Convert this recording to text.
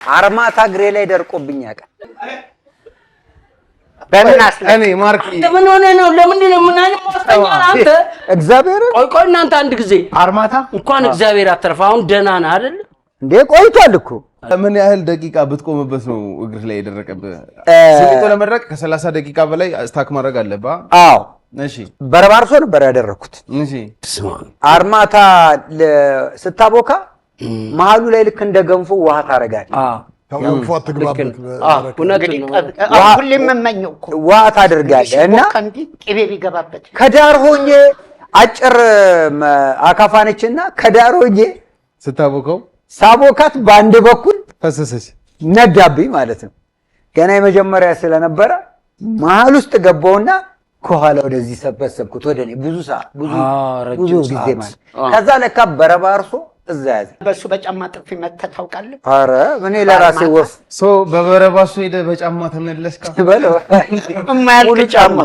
አርማታ እግሬ ላይ ደርቆብኝ ያውቃል። በምን እኔ ማርክ ምን ሆነ ነው? ለምንድን ነው ምን አይነት ማስተኛ አንተ? እግዚአብሔር ቆይ እናንተ አንድ ጊዜ አርማታ እንኳን እግዚአብሔር አተረፈ። አሁን ደህና ነህ አይደል? እንዴ ቆይቷል እኮ። ምን ያህል ደቂቃ ብትቆምበት ነው እግር ላይ የደረቀብህ? ሲሚንቶ ለመድረቅ ከ30 ደቂቃ በላይ ስታክ ማድረግ አለብህ። አዎ እሺ። በረባርሶ ነበር ያደረኩት። እሺ። አርማታ ስታቦካ መሀሉ ላይ ልክ እንደ ገንፎ ውሃ ታረጋለህ። ገንፎ አትግባበት። ሁሌም የምመኘው እኮ ውሃ ታደርጋለህ እና ቅቤ ቢገባበት ከዳር ሆኜ አጭር አካፋነችና ከዳር ሆኜ ስታቦካው ሳቦካት በአንድ በኩል ፈሰሰች ነዳብኝ ማለት ነው። ገና የመጀመሪያ ስለነበረ መሀል ውስጥ ገባውና ከኋላ ወደዚህ ሰበሰብኩት ወደኔ ብዙ ጊዜ ማለት ከዛ ለካ በረባርሶ እዛ ያዘ። በሱ በጫማ ጥፊ መተህ ታውቃለህ? ኧረ እኔ ለራሴ ወፍ በበረባሶ ሄደ በጫማ ተመለስካ በለው የማያልቅ ጫማ